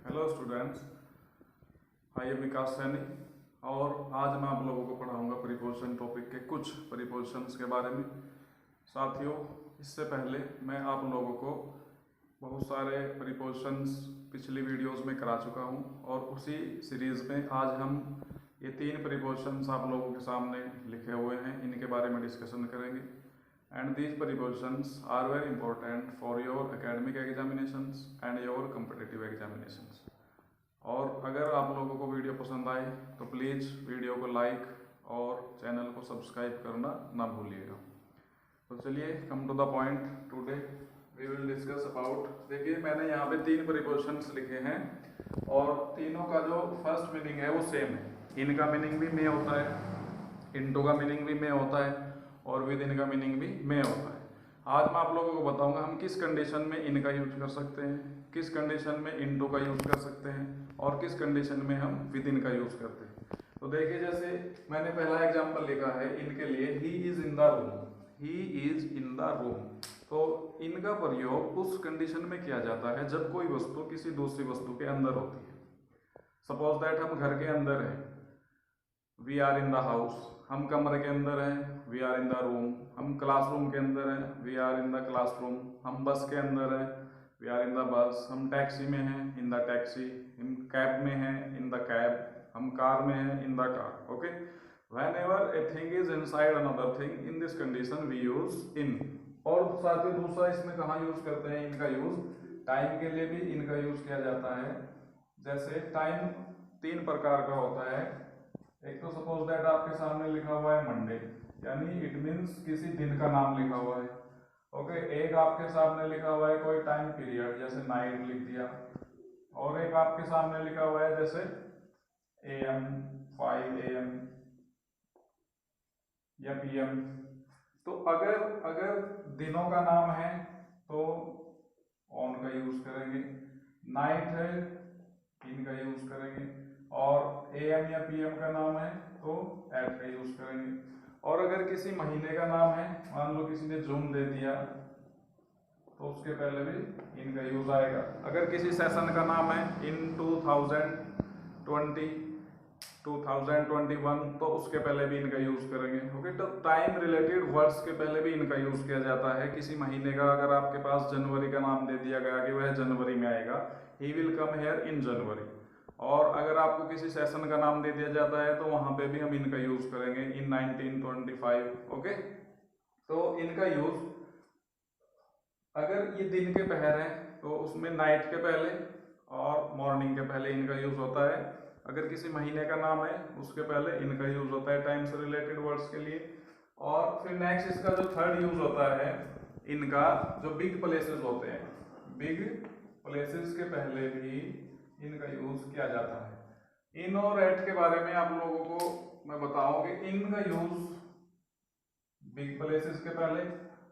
Hello students, I am विकास सैनी और आज मैं आप लोगों को पढ़ाऊंगा प्रीपोजिशन टॉपिक के कुछ प्रीपोजिशंस के बारे में। साथियों, इससे पहले मैं आप लोगों को बहुत सारे प्रीपोजिशंस पिछली वीडियोस में करा चुका हूं और उसी सीरीज़ में आज हम ये 3 प्रीपोजिशंस आप लोगों के सामने लिखे हुए हैं, इनके बारे में डिस्कशन करेंगे। And these prepositions are very important for your academic examinations and your competitive examinations. और अगर आप लोगों को वीडियो पसंद आए तो प्लीज़ वीडियो को लाइक और चैनल को सब्सक्राइब करना ना भूलिएगा। तो चलिए come to the point, today we will discuss about. देखिए, मैंने यहाँ पे 3 प्रीपोजिशंस लिखे हैं और तीनों का जो फर्स्ट मीनिंग है वो सेम है। इनका मीनिंग भी में होता है, इनटू का मीनिंग भी में होता है और विद इन का मीनिंग भी में होता है। आज मैं आप लोगों को बताऊंगा हम किस कंडीशन में इन का यूज कर सकते हैं, किस कंडीशन में इनटू का यूज कर सकते हैं और किस कंडीशन में हम विद इन का यूज करते हैं। तो देखिए, जैसे मैंने पहला एग्जांपल लिखा है इनके लिए, he is in the room, he is in the room. तो इनका प्रयोग उस कंडीशन में किया जाता है जब कोई वस्तु किसी दूसरी वस्तु के अंदर होती है। सपोज दैट हम घर के अंदर हैं, we are in the house, हम कमरे के अंदर हैं, we are in the room, हम क्लासरूम के अंदर हैं, we are in the classroom, हम बस के अंदर हैं, वी आर इन द बस, हम टैक्सी में हैं, इन द टैक्सी, हम कैब में हैं, इन द कैब, हम कार में हैं, in the car. Okay, whenever a thing is inside another thing, in this condition we use in। और साथ ही दूसरा इसमें कहाँ यूज करते हैं इनका यूज, टाइम के लिए भी इनका यूज किया जाता है। जैसे टाइम 3 प्रकार का होता है। एक तो सपोज दैट आपके सामने लिखा हुआ है मंडे, यानी इट मीन्स किसी दिन का नाम लिखा हुआ है। ओके, एक आपके सामने लिखा हुआ है कोई टाइम पीरियड, जैसे नाइट लिख दिया, और एक आपके सामने लिखा हुआ है जैसे AM, 5 AM या PM। तो अगर दिनों का नाम है तो ऑन का यूज करेंगे, नाइट है इनका यूज करेंगे, और AM या PM का नाम है तो एट का यूज करेंगे। और अगर किसी महीने का नाम है, मान लो किसी ने जून दे दिया, तो उसके पहले भी इनका यूज आएगा। अगर किसी सेशन का नाम है इन 2020, 2021, तो उसके पहले भी इनका यूज करेंगे। ओके, तो टाइम रिलेटेड वर्ड्स के पहले भी इनका यूज किया जाता है। किसी महीने का अगर आपके पास जनवरी का नाम दे दिया गया कि वह जनवरी में आएगा, he will come here in जनवरी। और अगर आपको किसी सेशन का नाम दे दिया जाता है तो वहां पे भी हम इनका यूज करेंगे इन 1925। ओके, तो इनका यूज अगर ये दिन के पहर है तो उसमें नाइट के पहले और मॉर्निंग के पहले इनका यूज होता है। अगर किसी महीने का नाम है उसके पहले इनका यूज होता है टाइम से रिलेटेड वर्ड्स के लिए। और फिर नेक्स्ट इसका जो थर्ड यूज होता है इनका, जो बिग प्लेसेस होते हैं, बिग प्लेसेस के पहले भी इनका यूज किया जाता है। इन और एट के बारे में आप लोगों को मैं बताऊं कि इन का यूज बिग प्लेसेस के पहले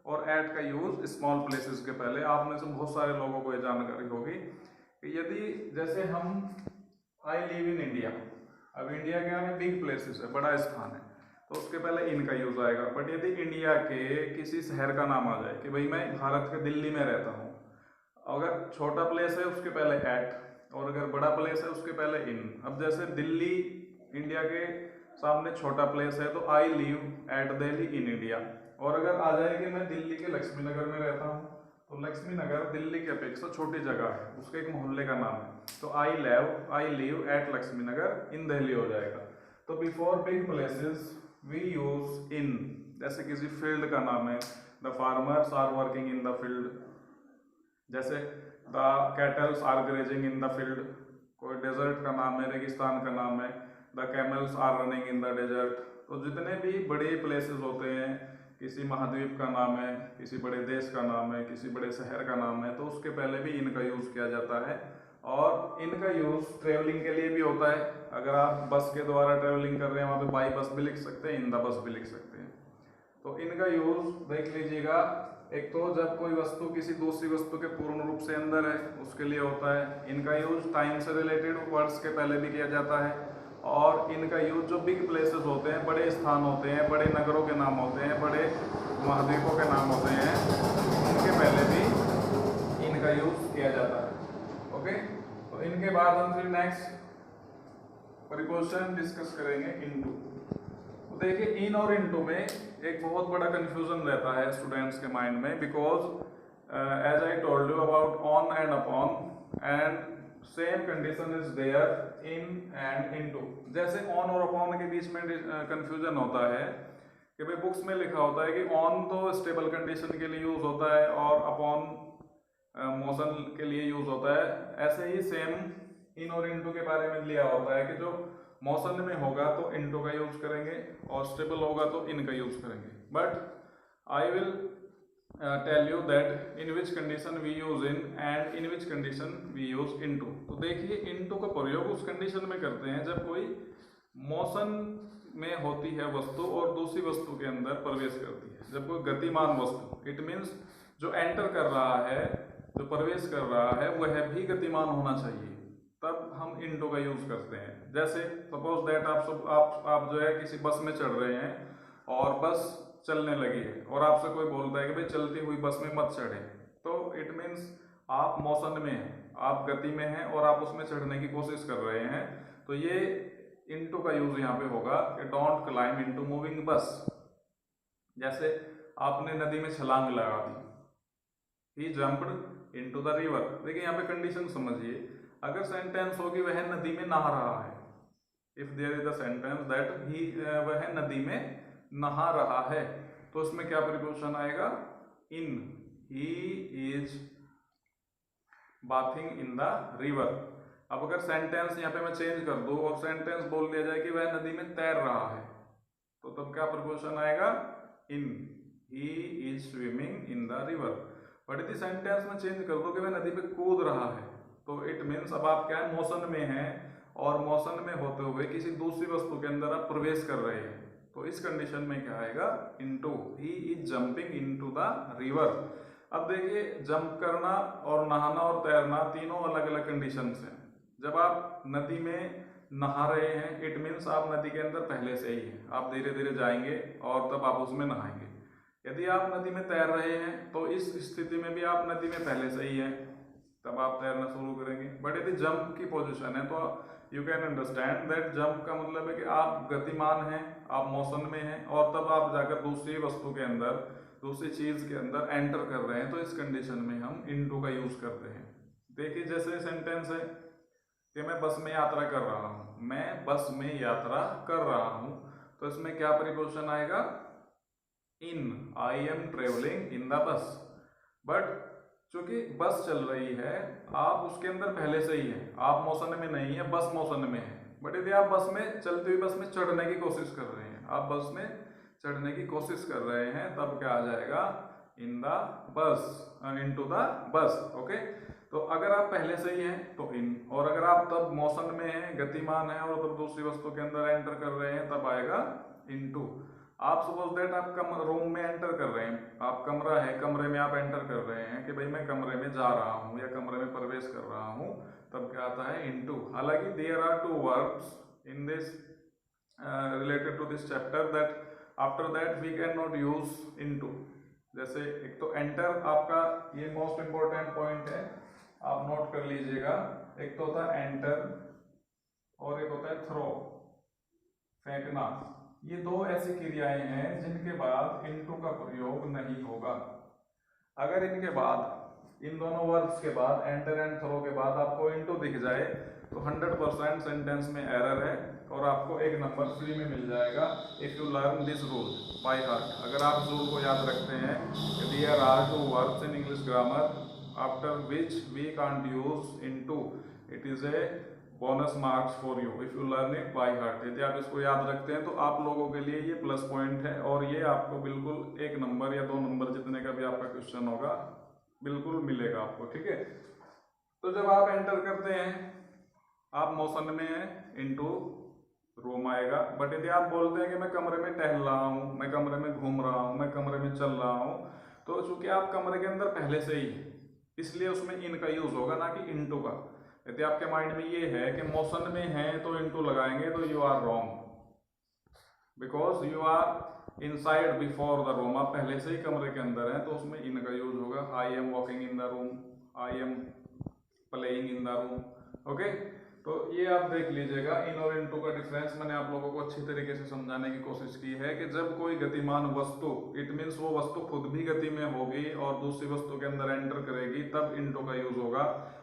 और एट का यूज स्मॉल प्लेसेस के पहले। आप में से बहुत सारे लोगों को यह जानकारी होगी कि यदि जैसे हम आई लिव इन इंडिया, अब इंडिया क्या है, बिग प्लेसेस है, बड़ा स्थान है, तो उसके पहले इनका यूज आएगा। बट यदि इंडिया के किसी शहर का नाम आ जाए कि भाई मैं भारत के दिल्ली में रहता हूँ, अगर छोटा प्लेस है उसके पहले एट, और अगर बड़ा प्लेस है उसके पहले इन। अब जैसे दिल्ली इंडिया के सामने छोटा प्लेस है तो I live eight Delhi in India. और अगर आ जाए कि मैं दिल्ली के लक्ष्मी नगर में रहता हूँ, तो लक्ष्मी नगर दिल्ली की अपेक्षा छोटी जगह है, उसके एक मोहल्ले का नाम है, तो I live at Laxmi Nagar in Delhi हो जाएगा। तो before big places we use in. जैसे किसी फील्ड का नाम है, the farmers are working in the field, जैसे the cattles are grazing in the field. कोई डेजर्ट का नाम है, रेगिस्तान का नाम है, the camels are running in the desert. तो जितने भी बड़े प्लेसेस होते हैं, किसी महाद्वीप का नाम है, किसी बड़े देश का नाम है, किसी बड़े शहर का नाम है, तो उसके पहले भी इनका यूज किया जाता है। और इनका यूज ट्रेवलिंग के लिए भी होता है। अगर आप बस के द्वारा ट्रेवलिंग कर रहे हैं, वहाँ पे बाई बस भी लिख सकते हैं, इन द बस भी लिख सकते हैं। तो इनका यूज देख लीजिएगा, एक तो जब कोई वस्तु किसी दूसरी वस्तु के पूर्ण रूप से अंदर है उसके लिए होता है। इनका यूज टाइम से रिलेटेड वर्ड्स के पहले भी किया जाता है। और इनका यूज जो बिग प्लेसेस होते हैं, बड़े स्थान होते हैं, बड़े नगरों के नाम होते हैं, बड़े महाद्वीपों के नाम होते हैं, उनके पहले भी इनका यूज किया जाता है। ओके, तो इनके इनके बाद हम फिर नेक्स्ट प्रीपोजिशन डिस्कस करेंगे इनटू। तो देखिए इन और इनटू में एक बहुत बड़ा कंफ्यूजन रहता है स्टूडेंट्स के माइंड में, because as I told you about on and upon and same condition is there in and into. जैसे ऑन और अपॉन के बीच में कंफ्यूजन होता है कि भाई बुक्स में लिखा होता है कि ऑन तो स्टेबल कंडीशन के लिए यूज होता है और अपॉन मोशन के लिए यूज होता है। ऐसे ही सेम इन और इनटू के बारे में लिया होता है कि जो मोशन में होगा तो इनटू का यूज करेंगे और स्टेबल होगा तो इन का यूज करेंगे। But I will tell you that in which condition we use in and in which condition we use into. तो देखिए इनटू का प्रयोग उस कंडीशन में करते हैं जब कोई मोशन में होती है वस्तु और दूसरी वस्तु के अंदर प्रवेश करती है। जब कोई गतिमान वस्तु, इट मीन्स जो एंटर कर रहा है, जो प्रवेश कर रहा है वह भी गतिमान होना चाहिए, तब हम इनटू का यूज करते हैं। जैसे सपोज दैट आप जो है किसी बस में चढ़ रहे हैं और बस चलने लगी है और आपसे कोई बोलता है कि भाई चलती हुई बस में मत चढ़े, तो इट मीन्स आप मोशन में हैं, आप गति में हैं और आप उसमें चढ़ने की कोशिश कर रहे हैं। तो ये इनटू का यूज यहाँ पे होगा कि डोंट क्लाइम इनटू मूविंग बस। जैसे आपने नदी में छलांग लगा दी, ही जंप्ड इनटू द रिवर। देखिए यहाँ पे कंडीशन समझिए, अगर सेंटेंस होगी वह नदी में नहा रहा है, if there is the sentence that he, वह नदी में नहा रहा है, तो उसमें क्या प्रीपोजिशन आएगा? In. He is bathing in the river. अब अगर सेंटेंस यहाँ पे मैं चेंज कर दूं और सेंटेंस बोल दिया जाए कि वह नदी में तैर रहा है, तो तब क्या प्रीपोजिशन आएगा? In. He is swimming in the river. But यदि सेंटेंस में चेंज कर दो कि वह नदी पे कूद रहा है, तो इट मीन्स अब आप क्या है, मोशन में हैं और मोशन में होते हुए किसी दूसरी वस्तु के अंदर आप प्रवेश कर रहे हैं, तो इस कंडीशन में क्या आएगा? Into. He is jumping into the river. अब देखिए जंप करना और नहाना और तैरना तीनों अलग अलग कंडीशंस हैं। जब आप नदी में नहा रहे हैं, इट मीन्स आप नदी के अंदर पहले से ही हैं, आप धीरे धीरे जाएंगे और तब आप उसमें नहाएंगे। यदि आप नदी में तैर रहे हैं तो इस स्थिति में भी आप नदी में पहले से ही हैं, तब आप तैरना शुरू करेंगे। बट यदि जंप की पोजीशन है तो you can understand that jump का मतलब है कि आप गतिमान हैं, आप मोशन में हैं और तब आप जाकर दूसरी वस्तु के अंदर, दूसरी चीज के अंदर एंटर कर रहे हैं, तो इस कंडीशन में हम इनटू का यूज करते हैं। देखिए जैसे सेंटेंस है कि मैं बस में यात्रा कर रहा हूं, मैं बस में यात्रा कर रहा हूं, तो इसमें क्या प्रीपोजिशन आएगा? In. I am travelling in the bus. But चूंकि बस चल रही है, आप उसके अंदर पहले से ही हैं, आप मोशन में नहीं है, बस मोशन में है। बट यदि आप बस में, चलती हुई बस में चढ़ने की कोशिश कर रहे हैं, आप बस में चढ़ने की कोशिश कर रहे हैं, तब क्या आ जाएगा? इन द बस, इनटू द बस। ओके, तो अगर आप पहले से ही हैं तो इन, और अगर आप तब मोशन में हैं, गतिमान हैं और तब दूसरी वस्तु के अंदर एंटर कर रहे हैं, तब आएगा इनटू। आप सपोज दैट आप रूम में एंटर कर रहे हैं, आप कमरा है, कमरे में आप एंटर कर रहे हैं कि भाई मैं कमरे में जा रहा हूँ या कमरे में प्रवेश कर रहा हूँ, तब क्या आता है? इनटू। हालांकि there are two verbs in this related to this chapter that after that we can not use into. जैसे एक तो एंटर, आपका ये मोस्ट इंपॉर्टेंट पॉइंट है, आप नोट कर लीजिएगा। एक तो होता है एंटर और एक होता है थ्रो, फेंकना। ये दो ऐसी क्रियाएं हैं जिनके बाद इनटू का प्रयोग नहीं होगा। अगर इनके बाद, इन दोनों वर्ब्स के बाद, एंटर एंड थ्रो के बाद आपको इनटू दिख जाए तो 100% सेंटेंस में एरर है और आपको एक नंबर फ्री में मिल जाएगा if you learn this rule by heart. अगर आप इस रूल को याद रखते हैं, there are two verbs in English grammar after which we can't use into, it is a bonus marks for you if you learn it by heart. यदि आप इसको याद रखते हैं तो आप लोगों के लिए ये प्लस पॉइंट है और ये आपको बिल्कुल 1 नंबर या 2 नंबर जितने का भी आपका क्वेश्चन होगा बिल्कुल मिलेगा आपको। ठीक है, तो जब आप एंटर करते हैं, आप मोशन में हैं, इनटू रूम आएगा। बट यदि आप बोलते हैं कि मैं कमरे में टहल रहा हूँ, मैं कमरे में घूम रहा हूँ, मैं कमरे में चल रहा हूँ, तो चूंकि आप कमरे के अंदर पहले से ही, इसलिए उसमें इन का यूज होगा ना कि इनटू का। यदि आपके माइंड में ये है कि मोशन में है तो इनटू लगाएंगे, तो you are wrong, because you are inside before the room, आप पहले से ही कमरे के अंदर हैं, तो उसमें इन का यूज होगा। I am walking in the room, I am playing in the room, okay, तो ये आप देख लीजिएगा, इन और इनटू का डिफरेंस मैंने आप लोगों को अच्छी तरीके से समझाने की कोशिश की है कि जब कोई गतिमान वस्तु, इट मीन्स वो वस्तु खुद भी गति में होगी और दूसरी वस्तु के अंदर एंटर करेगी, तब इनटू का यूज होगा,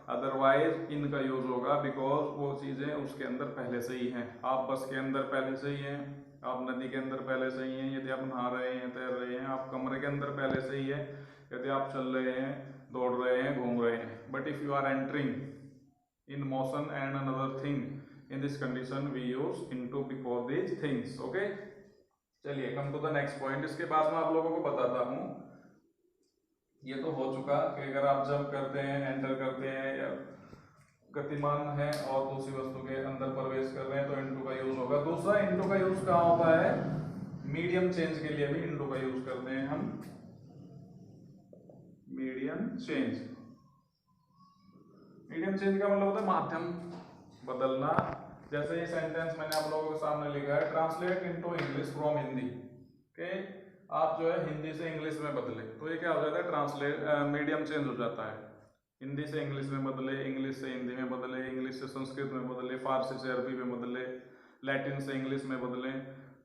अदरवाइज इन का यूज होगा, बिकॉज वो चीजें उसके अंदर पहले से ही हैं। आप बस के अंदर पहले से ही हैं, आप नदी के अंदर पहले से ही हैं, यदि आप नहा रहे हैं, तैर रहे हैं, आप कमरे के अंदर पहले से ही है, यदि आप चल रहे हैं, दौड़ रहे हैं, घूम रहे हैं। But if you are entering in motion and another thing, in this condition we use into before these things. Okay, चलिए come to the next point। इसके बाद मैं आप लोगों को बताता हूँ, ये तो हो चुका कि अगर आप जंप करते हैं, एंटर करते हैं या गतिमान है और दूसरी वस्तु के अंदर प्रवेश कर रहे हैं तो इनटू का यूज होगा। दूसरा इनटू का यूज कहाँ होता है, मीडियम चेंज के लिए भी इनटू का यूज करते हैं हम, मीडियम चेंज। मीडियम चेंज का मतलब होता है माध्यम बदलना। जैसे ये सेंटेंस मैंने आप लोगों के सामने लिखा है, translate into English from Hindi, के आप जो है हिंदी से इंग्लिश में बदले, तो ये क्या हो जाता है, ट्रांसलेट मीडियम चेंज हो जाता है। हिंदी से इंग्लिश में बदले, इंग्लिश से हिंदी में बदले, इंग्लिश से संस्कृत में बदले, फारसी से अरबी में बदले, लैटिन से इंग्लिश में बदले,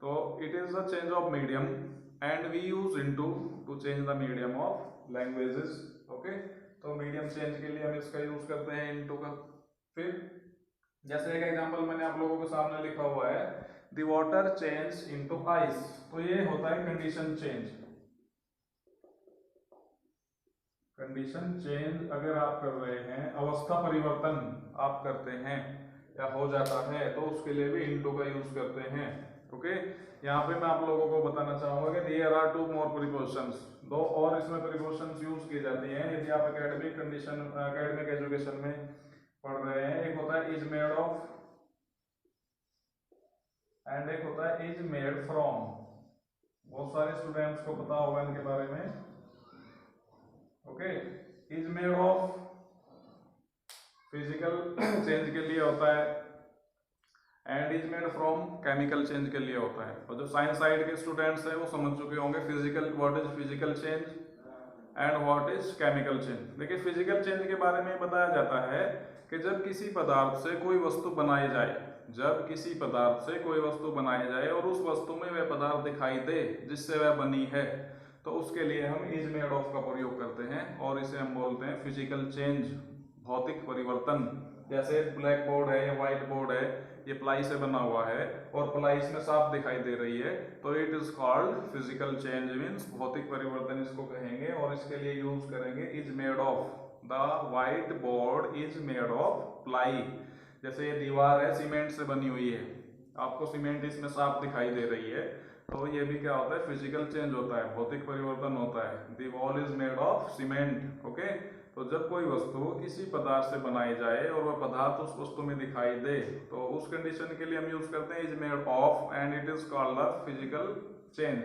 तो it is the change of medium and we use into to change the medium of languages. Okay, तो मीडियम चेंज के लिए हम इसका यूज करते हैं इनटू का। फिर जैसे एक एग्जांपल मैंने आप लोगों के सामने लिखा हुआ है, the water change into ice, तो ये होता है कंडीशन चेंज। कंडीशन चेंज अगर आप कर रहे हैं, अवस्था परिवर्तन आप करते हैं या हो जाता है, तो उसके लिए भी इनटू का यूज करते हैं। ओके, यहाँ पे मैं आप लोगों को बताना चाहूंगा कि there are two more prepositions, दो और इसमें प्रीपोजिशंस यूज की जाती हैं यदि आप एकेडमिक कंडीशन, एकेडमिक एजुकेशन में पढ़ रहे हैं। एक होता है इज मेड ऑफ एंड एक होता है इज मेड फ्रॉम। बहुत सारे स्टूडेंट्स को पता होगा इनके बारे में। Okay, is made of physical change के लिए होता है and is made from chemical change के लिए होता है। और जो साइंस साइड के स्टूडेंट्स हैं वो समझ चुके होंगे physical, what is physical change and what is chemical change. देखिए, फिजिकल चेंज के बारे में बताया जाता है कि जब किसी पदार्थ से कोई वस्तु बनाई जाए, जब किसी पदार्थ से कोई वस्तु बनाई जाए और उस वस्तु में वह पदार्थ दिखाई दे जिससे वह बनी है, तो उसके लिए हम इज मेड ऑफ का प्रयोग करते हैं और इसे हम बोलते हैं फिजिकल चेंज, भौतिक परिवर्तन। जैसे ब्लैक बोर्ड है या व्हाइट बोर्ड है, ये प्लाई से बना हुआ है और प्लाई इसमें साफ दिखाई दे रही है, तो it is called physical change, means भौतिक परिवर्तन इसको कहेंगे। और इसके लिए यूज करेंगे is made of, the white board is made of ply. जैसे ये दीवार है, सीमेंट से बनी हुई है, आपको सीमेंट इसमें साफ दिखाई दे रही है, तो ये भी क्या होता है, फिजिकल चेंज होता है, भौतिक परिवर्तन होता है। The wall is made of cement. Okay, तो जब कोई वस्तु किसी पदार्थ से बनाई जाए और वह पदार्थ उस वस्तु में दिखाई दे, तो उस कंडीशन के लिए हम यूज करते हैं is made of and it is called the physical change.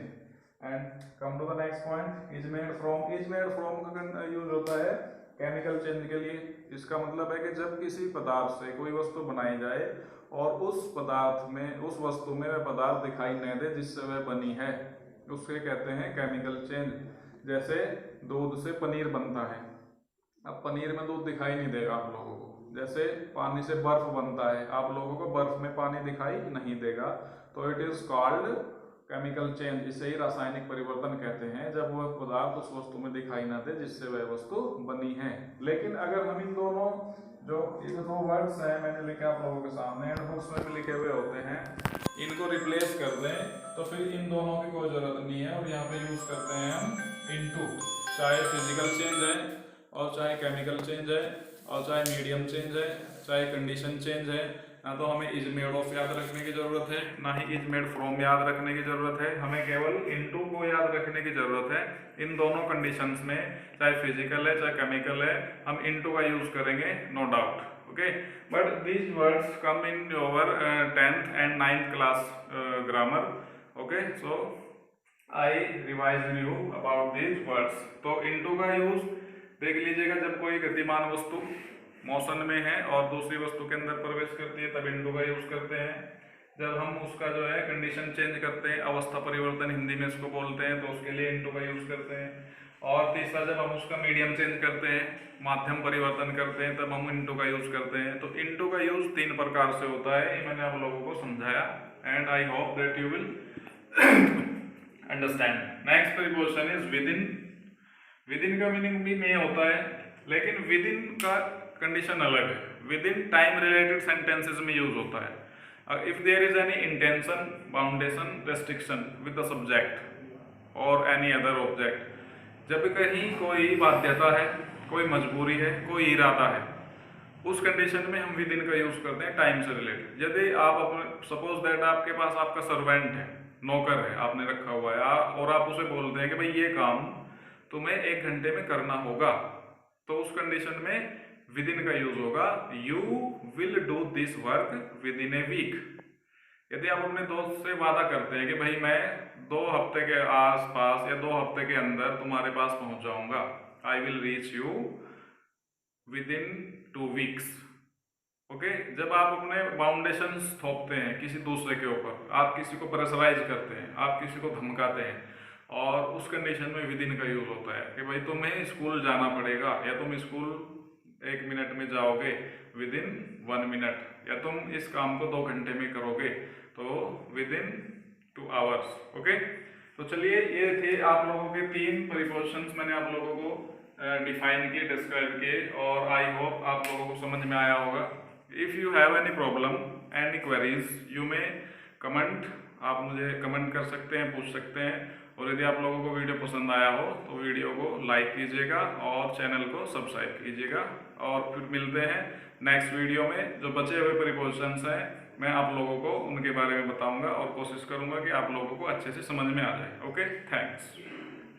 And come to the next point, is made from. Is made from का यूज होता है केमिकल चेंज के लिए। इसका मतलब है कि जब किसी पदार्थ से कोई वस्तु बनाई जाए और उस पदार्थ में, उस वस्तु में वह पदार्थ दिखाई न दे जिससे वह बनी है, उसके कहते हैं केमिकल चेंज। जैसे दूध से पनीर बनता है, अब पनीर में दूध दिखाई नहीं देगा आप लोगों को। जैसे पानी से बर्फ बनता है, आप लोगों को बर्फ में पानी दिखाई नहीं देगा, तो it is called chemical change. इसे ही रासायनिक परिवर्तन कहते हैं, जब वह पदार्थ उस वस्तु में दिखाई ना दे जिससे वह वस्तु बनी है। लेकिन अगर हम इन दोनों, जो ये दो वर्ड्स हैं मैंने लिखे आप लोगों के सामने एंड बुक्स में भी लिखे हुए होते हैं, इनको रिप्लेस कर दें तो फिर इन दोनों की कोई जरूरत नहीं है और यहाँ पे यूज करते हैं हम इनटू। चाहे फिजिकल चेंज है और चाहे केमिकल चेंज है और चाहे मीडियम चेंज है, चाहे कंडीशन चेंज है, ना तो हमें इज मेड ऑफ याद रखने की जरूरत है, ना ही इज मेड फ्रॉम याद रखने की जरूरत है, हमें केवल इनटू को याद रखने की जरूरत है। इन दोनों कंडीशंस में, चाहे फिजिकल है चाहे केमिकल है, हम इनटू का यूज करेंगे, no doubt. Okay, but these words come in your 10th and 9th class grammar. Okay, so I revised you about these words. तो इनटू का यूज देख लीजिएगा, जब कोई गतिमान वस्तु मोशन में है और दूसरी वस्तु के अंदर प्रवेश करती है तब इनटू का यूज करते हैं। जब हम उसका जो है कंडीशन चेंज करते हैं, अवस्था परिवर्तन हिंदी में इसको बोलते हैं, तो उसके लिए इनटू का यूज करते हैं। और तीसरा जब हम उसका मीडियम चेंज करते हैं, माध्यम परिवर्तन करते हैं, तब हम इनटू का यूज करते हैं। तो इनटू का यूज 3 प्रकार से होता है, ये मैंने आप लोगों को समझाया and I hope that you will understand. Next preposition is with in. With in का मीनिंग भी में होता है, लेकिन विद इन का कंडीशन अलग है। Within time related sentences में यूज होता है। If there is any intention, boundation, restriction with the subject और एनी अदर ऑब्जेक्ट, जब कहीं कोई बाध्यता है, कोई मजबूरी है, कोई इरादा है, उस कंडीशन में हम विद इन का यूज करते हैं टाइम से रिलेटेड। यदि आप अपने सपोज दैट आपके पास आपका सर्वेंट है, नौकर है, आपने रखा हुआ है, और आप उसे बोलते हैं कि भाई ये काम तुम्हें 1 घंटे में करना होगा, तो उस कंडीशन में विद इन का यूज होगा you will do this work within a week. यदि आप अपने दोस्त से वादा करते हैं कि भाई मैं 2 हफ्ते के आसपास या 2 हफ्ते के अंदर तुम्हारे पास पहुंच जाऊंगा, I will reach you with in 2 weeks. Okay, जब आप अपने बाउंडेशंस थोपते हैं किसी दूसरे के ऊपर, आप किसी को प्रेशराइज करते हैं, आप किसी को धमकाते हैं, और उस कंडीशन में विद इन का यूज होता है कि भाई तुम्हें स्कूल जाना पड़ेगा, या तुम स्कूल 1 मिनट में जाओगे विद इन 1 मिनट, या तुम इस काम को 2 घंटे में करोगे, तो विद इन 2 आवर्स। ओके, तो चलिए ये थे आप लोगों के 3 प्रीपोजिशंस मैंने आप लोगों को डिफाइन किए, डिस्क्राइब किए, और आई होप आप लोगों को समझ में आया होगा। If you have any problem, any queries, you may comment, आप मुझे कमेंट कर सकते हैं, पूछ सकते हैं। और यदि आप लोगों को वीडियो पसंद आया हो तो वीडियो को लाइक कीजिएगा और चैनल को सब्सक्राइब कीजिएगा, और फिर मिलते हैं नेक्स्ट वीडियो में। जो बचे हुए प्रीपोजिशंस हैं मैं आप लोगों को उनके बारे में बताऊंगा और कोशिश करूंगा कि आप लोगों को अच्छे से समझ में आ जाए। Okay, thanks.